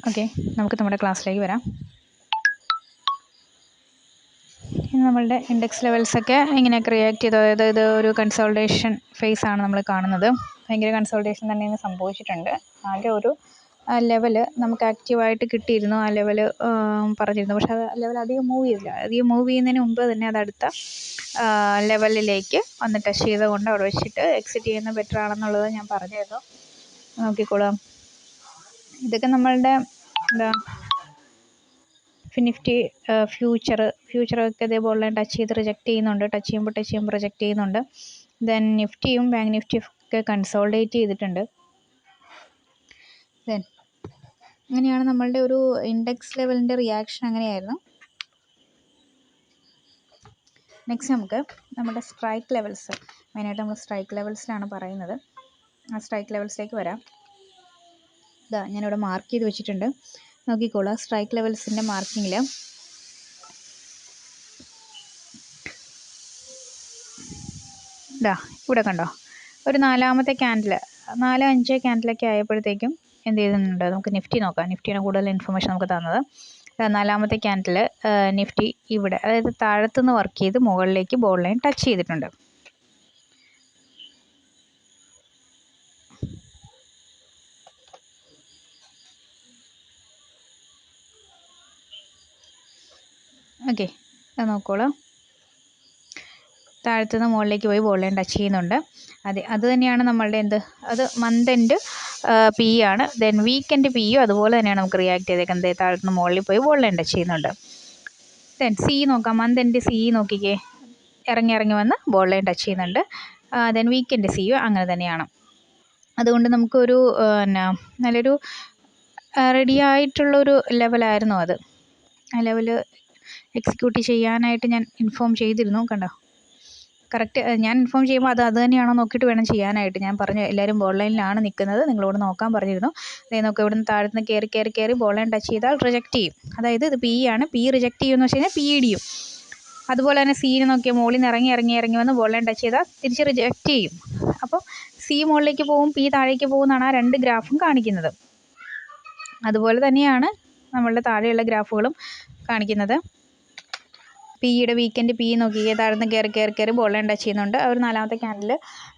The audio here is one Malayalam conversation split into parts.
ഓക്കെ, നമുക്ക് നമ്മുടെ ക്ലാസ്സിലേക്ക് വരാം. ഇന്ന് നമ്മളുടെ ഇൻഡെക്സ് ലെവൽസൊക്കെ എങ്ങനെയൊക്കെ റിയാക്ട് ചെയ്തു, അതായത് ഇത് ഒരു കൺസോൾട്ടേഷൻ ഫേസ് ആണ് നമ്മൾ കാണുന്നത്. ഭയങ്കര കൺസോൾട്ടേഷൻ തന്നെ ഇന്ന് സംഭവിച്ചിട്ടുണ്ട്. ആകെ ഒരു ലെവല് നമുക്ക് ആക്റ്റീവായിട്ട് കിട്ടിയിരുന്നു, ആ ലെവല് പറഞ്ഞിരുന്നു. പക്ഷേ അത് ലെവൽ അധികം മൂവ് ചെയ്തില്ല. അധികം മൂവ് ചെയ്യുന്നതിന് മുമ്പ് തന്നെ അത് അടുത്ത ലെവലിലേക്ക് വന്ന് ടച്ച് ചെയ്തുകൊണ്ട് അവിടെ വെച്ചിട്ട് എക്സിറ്റ് ചെയ്യുന്നത് ബെറ്റർ ആണെന്നുള്ളത് ഞാൻ പറഞ്ഞിരുന്നു. നോക്കിക്കോളാം, ഇതൊക്കെ നമ്മളുടെ എന്താ നിഫ്റ്റി ഫ്യൂച്ചറൊക്കെ ഇതേപോലെ ടച്ച് ചെയ്ത് റിജക്റ്റ് ചെയ്യുന്നുണ്ട്. ടച്ച് ചെയ്യുമ്പോൾ റിജക്റ്റ് ചെയ്യുന്നുണ്ട്. ദെൻ നിഫ്റ്റിയും ബാങ്ക് നിഫ്റ്റിയും ഒക്കെ കൺസോൾഡേറ്റ് ചെയ്തിട്ടുണ്ട്. ദെൻ അങ്ങനെയാണ് നമ്മളുടെ ഒരു ഇൻഡെക്സ് ലെവലിൻ്റെ റിയാക്ഷൻ അങ്ങനെയായിരുന്നു. നെക്സ്റ്റ് നമുക്ക് നമ്മുടെ സ്ട്രൈക്ക് ലെവൽസ്, മെയിനായിട്ട് നമ്മൾ സ്ട്രൈക്ക് ലെവൽസിലാണ് പറയുന്നത്. ആ സ്ട്രൈക്ക് ലെവൽസിലേക്ക് വരാം. ഇതാ ഞാനിവിടെ മാർക്ക് ചെയ്ത് വെച്ചിട്ടുണ്ട്, നോക്കിക്കോളാം. സ്ട്രൈക്ക് ലെവൽസിൻ്റെ മാർക്കിങ്ങിൽ ഇതാ ഇവിടെ കണ്ടോ, ഒരു നാലാമത്തെ ക്യാൻഡിൽ 4-5 ക്യാൻഡിലൊക്കെ ആയപ്പോഴത്തേക്കും എന്ത് ചെയ്യുന്നുണ്ട്, നമുക്ക് നിഫ്റ്റി നോക്കാം. നിഫ്റ്റിയുടെ കൂടുതൽ ഇൻഫർമേഷൻ നമുക്ക് തന്നത് നാലാമത്തെ ക്യാൻഡിൽ നിഫ്റ്റി ഇവിടെ, അതായത് താഴത്തുനിന്ന് വർക്ക് ചെയ്ത് മുകളിലേക്ക് ബോൾ ലൈൻ ടച്ച് ചെയ്തിട്ടുണ്ട്. ഓക്കെ, അത് നോക്കോളൂ. താഴത്തുനിന്ന് മുകളിലേക്ക് പോയി ബോൾ ലൈൻ ടച്ച് ചെയ്യുന്നുണ്ട്. അത് തന്നെയാണ് നമ്മളുടെ അത് മന്ത് എൻഡ് പി ആണ്. ദെൻ വീക്കെൻഡ് പി യും അതുപോലെ തന്നെയാണ് നമുക്ക് റിയാക്ട് ചെയ്തേക്കുന്നത്. താഴത്തുനിന്ന് മുകളിൽ പോയി ബോൾ ലൈൻ ടച്ച് ചെയ്യുന്നുണ്ട്. ദെൻ സി നോക്കാം, മന്ത് എൻഡ് സി നോക്കിക്കേ, ഇറങ്ങി വന്ന് ബോൾ ലൈൻ ടച്ച് ചെയ്യുന്നുണ്ട്. ദെൻ വീക്കെൻഡ് സി യും അങ്ങനെ തന്നെയാണ്. അതുകൊണ്ട് നമുക്കൊരു നല്ലൊരു റെഡി ആയിട്ടുള്ളൊരു ലെവലായിരുന്നു അത്. ആ ലെവല് എക്സിക്യൂട്ട് ചെയ്യാനായിട്ട് ഞാൻ ഇൻഫോം ചെയ്തിരുന്നു. കണ്ടോ, കറക്റ്റ് ഞാൻ ഇൻഫോം ചെയ്യുമ്പോൾ അത് തന്നെയാണോ നോക്കിയിട്ട് വേണം ചെയ്യാനായിട്ട്. ഞാൻ പറഞ്ഞു എല്ലാവരും ബോൾ ലൈനിലാണ് നിൽക്കുന്നത്, നിങ്ങളോട് നോക്കാൻ പറഞ്ഞിരുന്നു. നോക്കുക, ഇവിടുന്ന് താഴത്തുനിന്ന് കയറി ബോൾ ലൈൻ ടച്ച് ചെയ്താൽ റിജക്റ്റ് ചെയ്യും. അതായത് ഇത് പി ആണ്, പി റിജക്റ്റ് ചെയ്യുമെന്ന് വെച്ച് കഴിഞ്ഞാൽ പി ഇടിയും. അതുപോലെ തന്നെ സീന് നോക്കിയാൽ മുകളിൽ നിന്ന് ഇറങ്ങി വന്ന് ബോൾ ലൈൻ ടച്ച് ചെയ്താൽ തിരിച്ച് റിജക്റ്റ് ചെയ്യും. അപ്പോൾ സി മുകളിലേക്ക് പോകും, പി താഴേക്ക് പോകുമെന്നാണ് ആ രണ്ട് ഗ്രാഫും കാണിക്കുന്നത്. അതുപോലെ തന്നെയാണ് നമ്മളുടെ താഴെയുള്ള ഗ്രാഫുകളും കാണിക്കുന്നത്. പിയുടെ വീക്കെൻഡ് പി നോക്കിയേ, താഴ്ന്ന് കയറി ബോൾ ലൈൻ ടച്ച് ചെയ്യുന്നുണ്ട്. ഒരു നാലാമത്തെ ക്യാൻഡിൽ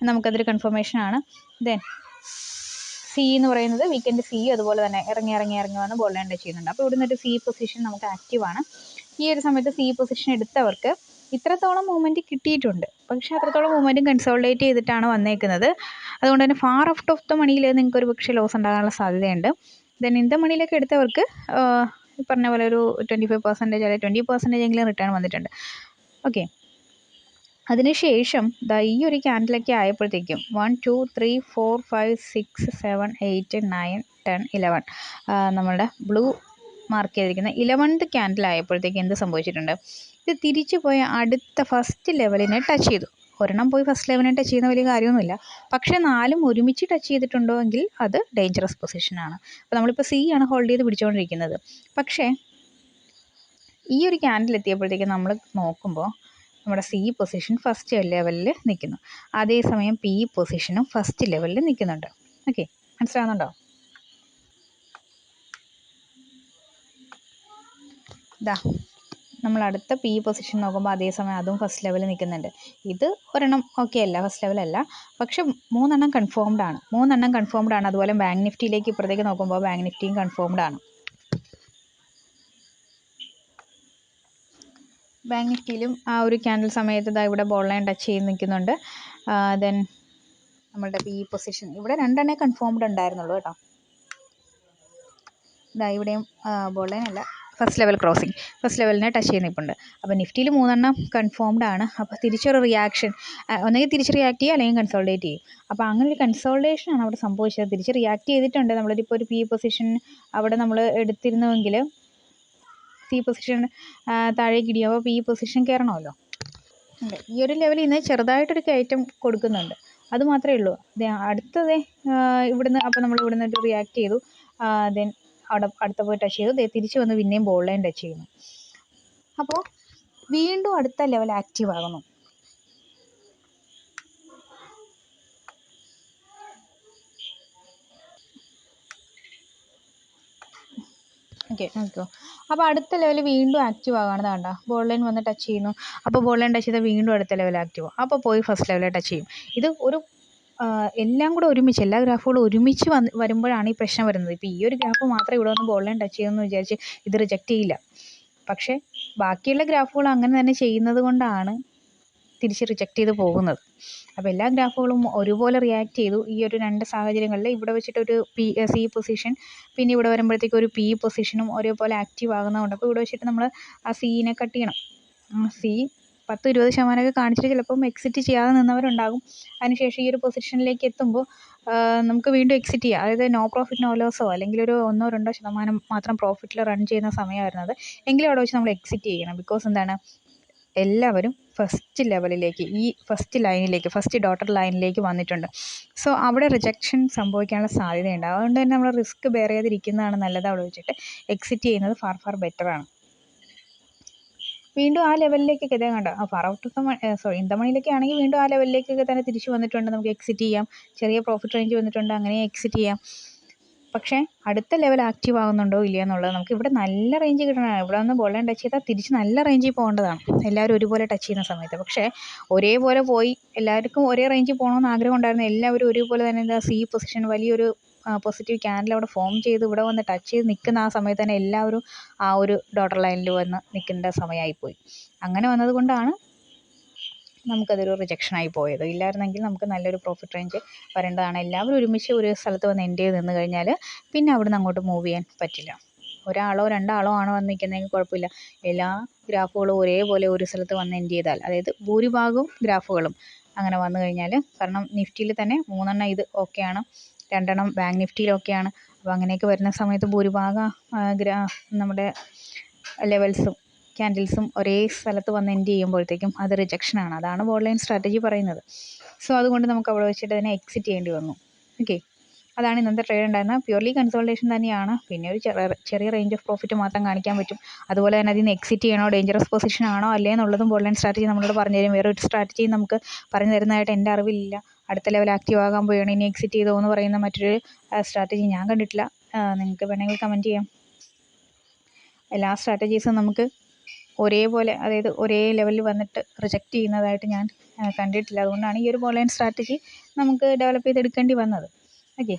നമുക്കതൊരു കൺഫർമേഷനാണ്. ദെൻ സി എന്ന് പറയുന്നത് വീക്കെൻഡ് സി അതുപോലെ തന്നെ ഇറങ്ങി വന്ന് ബോൾ ലൈൻ ടച്ച് ചെയ്യുന്നുണ്ട്. അപ്പോൾ ഇവിടെ നിന്നൊരു സി പൊസിഷൻ നമുക്ക് ആക്റ്റീവാണ്. ഈ ഒരു സമയത്ത് സി പൊസിഷൻ എടുത്തവർക്ക് ഇത്രത്തോളം മൂവ്മെൻറ്റ് കിട്ടിയിട്ടുണ്ട്. പക്ഷേ അത്രത്തോളം മൂവ്മെൻറ്റും കൺസോൾഡേറ്റ് ചെയ്തിട്ടാണ് വന്നേക്കുന്നത്. അതുകൊണ്ട് തന്നെ ഫാർ ഔട്ട് ഓഫ് ദ മണിയിൽ നിങ്ങൾക്ക് ഒരു പക്ഷേ ലോസ് ഉണ്ടാകാനുള്ള സാധ്യതയുണ്ട്. ദെൻ ഇൻ ദ മണിയിലൊക്കെ എടുത്തവർക്ക് പറഞ്ഞ പോലെ ഒരു 25% അല്ലെങ്കിൽ 20% റിട്ടേൺ വന്നിട്ടുണ്ട്. ഓക്കെ, അതിനുശേഷം ഈ ഒരു ക്യാൻഡിലൊക്കെ ആയപ്പോഴത്തേക്കും 1 2 3 4 5 6 7 8 9 10 11 നമ്മളുടെ ബ്ലൂ മാർക്ക് ചെയ്തിരിക്കുന്ന 11th ക്യാൻഡിൽ ആയപ്പോഴത്തേക്കും എന്ത് സംഭവിച്ചിട്ടുണ്ട്, ഇത് തിരിച്ചു പോയ അടുത്ത ഫസ്റ്റ് ലെവലിനെ ടച്ച് ചെയ്തു. ഒരെണ്ണം പോയി ഫസ്റ്റ് ലെവലിനെ ടച്ച് ചെയ്യുന്ന വലിയ കാര്യമൊന്നുമില്ല. പക്ഷേ 4 ഒരുമിച്ച് ടച്ച് ചെയ്തിട്ടുണ്ടോ എങ്കിൽ അത് ഡേഞ്ചറസ് പൊസിഷനാണ്. അപ്പോൾ നമ്മളിപ്പോൾ സി ആണ് ഹോൾഡ് ചെയ്ത് പിടിച്ചുകൊണ്ടിരിക്കുന്നത്. പക്ഷേ ഈ ഒരു ക്യാൻഡിൽ എത്തിയപ്പോഴത്തേക്കും നമ്മൾ നോക്കുമ്പോൾ നമ്മുടെ സി പൊസിഷൻ ഫസ്റ്റ് ലെവലിൽ നിൽക്കുന്നു. അതേസമയം പി പൊസിഷനും ഫസ്റ്റ് ലെവലിൽ നിൽക്കുന്നുണ്ട്. ഓക്കെ, മനസ്സിലാവുന്നുണ്ടോ? ഇതാ നമ്മൾ അടുത്ത പി പൊസിഷൻ നോക്കുമ്പോൾ അതേസമയം അതും ഫസ്റ്റ് ലെവലിൽ നിൽക്കുന്നുണ്ട്. ഇത് ഒരെണ്ണം ഓക്കെ അല്ല, ഫസ്റ്റ് ലെവലല്ല. പക്ഷെ 3 എണ്ണം കൺഫേംഡ് ആണ്. അതുപോലെ ബാങ്ക് നിഫ്റ്റിയിലേക്ക് ഇപ്പുറത്തേക്ക് നോക്കുമ്പോൾ ബാങ്ക് നിഫ്റ്റിയും കൺഫേംഡ് ആണ്. ബാങ്ക് നിഫ്റ്റിയിലും ആ ഒരു ക്യാൻഡിൽ സമയത്ത് ഇതാ ഇവിടെ ബോൾ ലൈൻ ടച്ച് ചെയ്ത് നിൽക്കുന്നുണ്ട്. ദെൻ നമ്മളുടെ പി പൊസിഷൻ ഇവിടെ 2 എണ്ണേ കൺഫേംഡ് ഉണ്ടായിരുന്നുള്ളൂ കേട്ടോ. ഇതാ ഇവിടെയും ബോൾ ലൈൻ അല്ല, ഫസ്റ്റ് ലെവൽ ക്രോസിങ്, ഫസ്റ്റ് ലെവലിനെ ടച്ച് ചെയ്ത് നിൽപ്പുണ്ട്. അപ്പോൾ നിഫ്റ്റിയിൽ 3 എണ്ണം കൺഫേംഡ് ആണ്. അപ്പോൾ തിരിച്ചൊരു റിയാക്ഷൻ ഒന്നെങ്കിൽ തിരിച്ച് റിയാക്ട് ചെയ്യുക അല്ലെങ്കിൽ കൺസോൾഡേറ്റ് ചെയ്യും. അപ്പോൾ അങ്ങനെ ഒരു കൺസോൾട്ടേഷനാണ് അവിടെ സംഭവിച്ചത്. തിരിച്ച് റിയാക്ട് ചെയ്തിട്ടുണ്ട്. നമ്മളിപ്പോൾ ഒരു പി പൊസിഷൻ അവിടെ നമ്മൾ എടുത്തിരുന്നുവെങ്കിൽ സി പൊസിഷൻ താഴേക്ക് ഇടിയും. അപ്പോൾ പി പൊസിഷൻ കയറണമല്ലോ. ഈ ഒരു ലെവലിൽ നിന്ന് ചെറുതായിട്ടൊരു കയറ്റം കൊടുക്കുന്നുണ്ട്, അത് മാത്രമേ ഉള്ളൂ. അടുത്തത് ഇവിടുന്ന്, അപ്പോൾ നമ്മൾ ഇവിടുന്ന് ഒരു റിയാക്ട് ചെയ്തു. ദെൻ അവിടെ അടുത്ത പോയി ടച്ച് ചെയ്തു. തിരിച്ച് വന്ന് പിന്നെയും ബോൾ ലൈൻ ടച്ച് ചെയ്യുന്നു. അപ്പോൾ വീണ്ടും അടുത്ത ലെവൽ ആക്റ്റീവ് ആകുന്നു. ഓക്കെ നോക്കിക്കോ. അപ്പോൾ അടുത്ത ലെവൽ വീണ്ടും ആക്റ്റീവ് ആകുകയാണെന്ന് കണ്ട ബോൾ ലൈൻ വന്ന് ടച്ച് ചെയ്യുന്നു. അപ്പോൾ ബോൾ ലൈൻ ടച്ച് ചെയ്താൽ വീണ്ടും അടുത്ത ലെവൽ ആക്റ്റീവ് ആവും. അപ്പോൾ പോയി ഫസ്റ്റ് ലെവലിൽ ടച്ച് ചെയ്യും. ഇത് ഒരു എല്ലാം കൂടെ ഒരുമിച്ച് എല്ലാ ഗ്രാഫുകളും ഒരുമിച്ച് വരുമ്പോഴാണ് ഈ പ്രശ്നം വരുന്നത്. ഇപ്പോൾ ഈ ഒരു ഗ്രാഫ് മാത്രമേ ഇവിടെ വന്ന് ബോൾ ലൈൻ ടച്ച് ചെയ്യുമെന്ന് വിചാരിച്ച് ഇത് റിജക്റ്റ് ചെയ്യില്ല. പക്ഷേ ബാക്കിയുള്ള ഗ്രാഫുകൾ അങ്ങനെ തന്നെ ചെയ്യുന്നത് കൊണ്ടാണ് തിരിച്ച് റിജക്റ്റ് ചെയ്ത് പോകുന്നത്. അപ്പോൾ എല്ലാ ഗ്രാഫുകളും ഒരുപോലെ റിയാക്ട് ചെയ്തു. ഈ ഒരു രണ്ട് സാഹചര്യങ്ങളിൽ ഇവിടെ വെച്ചിട്ടൊരു സി പൊസിഷൻ, പിന്നെ ഇവിടെ വരുമ്പോഴത്തേക്കും ഒരു പി പൊസിഷനും ഒരേപോലെ ആക്റ്റീവ് ആകുന്നതുകൊണ്ട് അപ്പോൾ ഇവിടെ വെച്ചിട്ട് നമ്മൾ ആ സീനെ കട്ട് ചെയ്യണം. സി 10-20% കാണിച്ചിട്ട് ചിലപ്പം എക്സിറ്റ് ചെയ്യാതെ നിന്നവരുണ്ടാകും. അതിനുശേഷം ഈ ഒരു പൊസിഷനിലേക്ക് എത്തുമ്പോൾ നമുക്ക് വീണ്ടും എക്സിറ്റ് ചെയ്യാം. അതായത് നോ പ്രോഫിറ്റ് നോ ലോസോ അല്ലെങ്കിൽ ഒരു 1-2% മാത്രം പ്രോഫിറ്റിൽ റൺ ചെയ്യുന്ന സമയമായിരുന്നത് എങ്കിലും അവിടെ വെച്ച് നമ്മൾ എക്സിറ്റ് ചെയ്യണം. ബിക്കോസ് എന്താണ്, എല്ലാവരും ഫസ്റ്റ് ലെവലിലേക്ക് ഈ ഫസ്റ്റ് ഡോട്ടർ ലൈനിലേക്ക് വന്നിട്ടുണ്ട്. സോ അവിടെ റിജക്ഷൻ സംഭവിക്കാനുള്ള സാധ്യതയുണ്ട്. അതുകൊണ്ട് തന്നെ നമ്മൾ റിസ്ക് ബെയർ ചെയ്തിരിക്കുന്നതാണ് നല്ലത്. അവിടെ വെച്ചിട്ട് എക്സിറ്റ് ചെയ്യുന്നത് ഫാർ ബെറ്ററാണ്. വീണ്ടും ആ ലെവലിലേക്കൊക്കെ ഇതേ കണ്ട far out of in the മണിയിലൊക്കെ ആണെങ്കിൽ വീണ്ടും ആ ലെവലിലേക്കൊക്കെ തന്നെ തിരിച്ച് വന്നിട്ടുണ്ട്. നമുക്ക് എക്സിറ്റ് ചെയ്യാം. ചെറിയ പ്രോഫിറ്റ് റേഞ്ച് വന്നിട്ടുണ്ട്, അങ്ങനെ എക്സിറ്റ് ചെയ്യാം. പക്ഷേ അടുത്ത ലെവൽ ആക്റ്റീവ് ആകുന്നുണ്ടോ ഇല്ല എന്നുള്ളത് നമുക്ക് ഇവിടെ നല്ല റേഞ്ച് കിട്ടണം. ഇവിടെ നിന്ന് ബോൾ ലൈൻ ടച്ച് ചെയ്താൽ തിരിച്ച് നല്ല റേഞ്ചിൽ പോകേണ്ടതാണ് എല്ലാവരും ഒരുപോലെ ടച്ച് ചെയ്യുന്ന സമയത്ത്. പക്ഷേ ഒരേപോലെ പോയി എല്ലാവർക്കും ഒരേ റേഞ്ചിൽ പോകണമെന്ന് ആഗ്രഹം ഉണ്ടായിരുന്നു. എല്ലാവരും ഒരുപോലെ തന്നെ എന്താ സി പൊസിഷൻ വലിയൊരു പോസിറ്റീവ് ക്യാൻഡിൽ അവിടെ ഫോം ചെയ്ത് ഇവിടെ വന്ന് ടച്ച് ചെയ്ത് നിൽക്കുന്ന ആ സമയത്ത് തന്നെ എല്ലാവരും ആ ഒരു ഡോട്ടർ ലൈനിൽ വന്ന് നിൽക്കേണ്ട സമയമായിപ്പോയി. അങ്ങനെ വന്നതുകൊണ്ടാണ് നമുക്കതൊരു റിജക്ഷനായി പോയത്. ഇല്ലായിരുന്നെങ്കിൽ നമുക്ക് നല്ലൊരു പ്രോഫിറ്റ് റേഞ്ച് വരേണ്ടതാണ്. എല്ലാവരും ഒരുമിച്ച് ഒരു സ്ഥലത്ത് വന്ന് എൻഡ് ചെയ്ത് നിന്ന് കഴിഞ്ഞാൽ പിന്നെ അവിടുന്ന് അങ്ങോട്ട് മൂവ് ചെയ്യാൻ പറ്റില്ല. ഒരാളോ രണ്ടാളോ ആണോ വന്ന് നിൽക്കുന്നതെങ്കിൽ കുഴപ്പമില്ല. എല്ലാ ഗ്രാഫുകളും ഒരേപോലെ ഒരു സ്ഥലത്ത് വന്ന് എൻഡ് ചെയ്താൽ, അതായത് ഭൂരിഭാഗം ഗ്രാഫുകളും അങ്ങനെ വന്നു കഴിഞ്ഞാൽ, കാരണം നിഫ്റ്റിയിൽ തന്നെ 3 ഇത് ഓക്കെയാണ്, 2 ബാങ്ക് നിഫ്റ്റിയിലൊക്കെയാണ്. അപ്പോൾ അങ്ങനെയൊക്കെ വരുന്ന സമയത്ത് ഭൂരിഭാഗം നമ്മുടെ ലെവൽസും ക്യാൻഡിൽസും ഒരേ സ്ഥലത്ത് വന്ന് എൻഡ് ചെയ്യുമ്പോഴത്തേക്കും അത് റിജക്ഷനാണ്. അതാണ് ബോൾ ലൈൻ സ്ട്രാറ്റജി പറയുന്നത്. സോ അതുകൊണ്ട് നമുക്ക് അവിടെ വെച്ചിട്ട് തന്നെ എക്സിറ്റ് ചെയ്യേണ്ടി വന്നു. ഓക്കെ, അതാണ് ഇന്നത്തെ ട്രേഡ് ഉണ്ടായിരുന്നത്. പ്യൂർലി കൺസോൾട്ടേഷൻ തന്നെയാണ്. പിന്നെ ഒരു ചെറിയ റേഞ്ച് ഓഫ് പ്രോഫിറ്റ് മാത്രം കാണിക്കാൻ പറ്റും. അതുപോലെ തന്നെ അതിൽ നിന്ന് എക്സിറ്റ് ചെയ്യണോ, ഡേഞ്ചറസ് പൊസിഷൻ ആണോ അല്ലേ എന്നുള്ളതും ബോൾ ലൈൻ സ്ട്രാറ്റജി നമ്മളോട് പറഞ്ഞു തരും. വേറെ ഒരു സ്ട്രാറ്റജിയും നമുക്ക് പറഞ്ഞു തരുന്നതായിട്ട് എൻ്റെ അറിവിലില്ല. അടുത്ത ലെവൽ ആക്റ്റീവ് ആകാൻ പോവുകയാണ് ഇനി എക്സിറ്റ് ചെയ്തോ എന്ന് പറയുന്ന മറ്റൊരു സ്ട്രാറ്റജി ഞാൻ കണ്ടിട്ടില്ല. നിങ്ങൾക്ക് വേണമെങ്കിൽ കമൻറ്റ് ചെയ്യാം. എല്ലാ സ്ട്രാറ്റജീസും നമുക്ക് ഒരേപോലെ, അതായത് ഒരേ ലെവലിൽ വന്നിട്ട് റിജക്റ്റ് ചെയ്യുന്നതായിട്ട് ഞാൻ കണ്ടിട്ടില്ല. അതുകൊണ്ടാണ് ഈ ഒരു ബോൾ ലൈൻ സ്ട്രാറ്റജി നമുക്ക് ഡെവലപ്പ് ചെയ്തെടുക്കേണ്ടി വന്നത്. ഓക്കെ,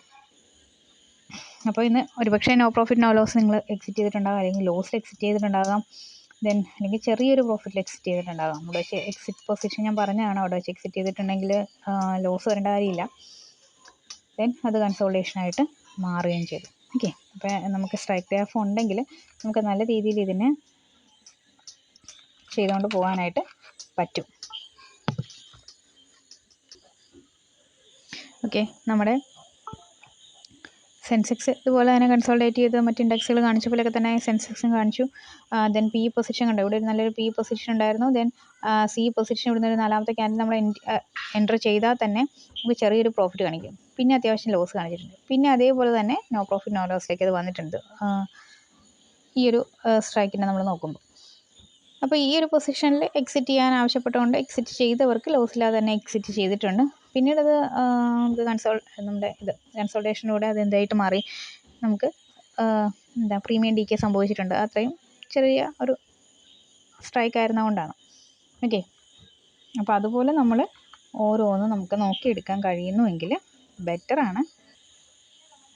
അപ്പോൾ ഇന്ന് ഒരുപക്ഷെ നോ പ്രോഫിറ്റ് നോ ലോസ് നിങ്ങൾ എക്സിറ്റ് ചെയ്തിട്ടുണ്ടാകാം, അല്ലെങ്കിൽ ലോസിൽ എക്സിറ്റ് ചെയ്തിട്ടുണ്ടാകാം, ദെൻ അല്ലെങ്കിൽ ചെറിയൊരു പ്രോഫിറ്റിൽ എക്സിറ്റ് ചെയ്തിട്ടുണ്ടാകാം. അവിടെ വെച്ച് എക്സിറ്റ് പൊസിഷൻ ഞാൻ പറഞ്ഞതാണ്. അവിടെ വെച്ച് എക്സിറ്റ് ചെയ്തിട്ടുണ്ടെങ്കിൽ ലോസ് വരേണ്ട കാര്യമില്ല. ദെൻ അത് കൺസോൾട്ടേഷനായിട്ട് മാറുകയും ചെയ്തു. ഓക്കെ, അപ്പോൾ നമുക്ക് സ്ട്രൈക്ക് ഗ്രാഫ് ഉണ്ടെങ്കിൽ നമുക്ക് നല്ല രീതിയിൽ ഇതിനെ ചെയ്തുകൊണ്ട് പോകാനായിട്ട് പറ്റും. ഓക്കെ, നമ്മുടെ സെൻസെക്സ് ഇതുപോലെ തന്നെ കൺസോൾട്ടേറ്റ് ചെയ്ത് മറ്റ് ഇൻഡെക്സുകൾ കാണിച്ച പോലെയൊക്കെ തന്നെ സെൻസെക്സും കാണിച്ചു. ദെൻ പി പൊസിഷൻ കണ്ടു, ഇവിടെ ഒരു നല്ലൊരു പി പൊസിഷൻ ഉണ്ടായിരുന്നു. ദെൻ സി പൊസിഷൻ ഇവിടുന്ന് ഒരു 4ാമത്തെ ക്യാൻഡിൽ നമ്മൾ എൻ്റർ ചെയ്താൽ തന്നെ നമുക്ക് ചെറിയൊരു പ്രോഫിറ്റ് കാണിക്കും. പിന്നെ അത്യാവശ്യം ലോസ് കാണിച്ചിട്ടുണ്ട്. പിന്നെ അതേപോലെ തന്നെ നോ പ്രോഫിറ്റ് നോ ലോസിലേക്ക് അത് വന്നിട്ടുണ്ട് ഈ ഒരു സ്ട്രൈക്കിനെ നമ്മൾ നോക്കുമ്പോൾ. അപ്പോൾ ഈ ഒരു പൊസിഷനിൽ എക്സിറ്റ് ചെയ്യാൻ ആവശ്യപ്പെട്ടുകൊണ്ട് എക്സിറ്റ് ചെയ്തവർക്ക് ലോസില്ലാതെ തന്നെ എക്സിറ്റ് ചെയ്തിട്ടുണ്ട്. പിന്നീട് അത് നമുക്ക് നമ്മുടെ കൺസോൾട്ടേഷനിലൂടെ അത് എന്തായിട്ട് മാറി, നമുക്ക് പ്രീമിയം ഡീക്കേ സംഭവിച്ചിട്ടുണ്ട്. അത്രയും ചെറിയ ഒരു സ്ട്രൈക്ക് ആയിരുന്നതുകൊണ്ടാണ്. ഓക്കെ, അപ്പോൾ അതുപോലെ നമ്മൾ ഓരോന്നും നമുക്ക് നോക്കിയെടുക്കാൻ കഴിയുന്നുവെങ്കിൽ ബെറ്ററാണ്.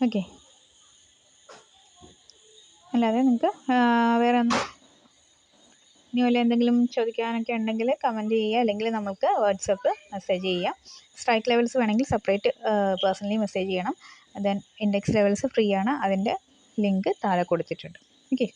ഓക്കെ, അല്ലാതെ നിങ്ങൾക്ക് വേറെ ഒന്നും ഇനി വല്ല എന്തെങ്കിലും ചോദിക്കാനൊക്കെ ഉണ്ടെങ്കിൽ കമൻറ്റ് ചെയ്യുക, അല്ലെങ്കിൽ നമുക്ക് വാട്സപ്പ് മെസ്സേജ് ചെയ്യുക. സ്ട്രൈക്ക് ലെവൽസ് വേണമെങ്കിൽ സെപ്പറേറ്റ് പേഴ്സണലി മെസ്സേജ് ചെയ്യണം. ദെൻ ഇൻഡെക്സ് ലെവൽസ് ഫ്രീ ആണ്, അതിൻ്റെ ലിങ്ക് താഴെ കൊടുത്തിട്ടുണ്ട്. ഓക്കെ.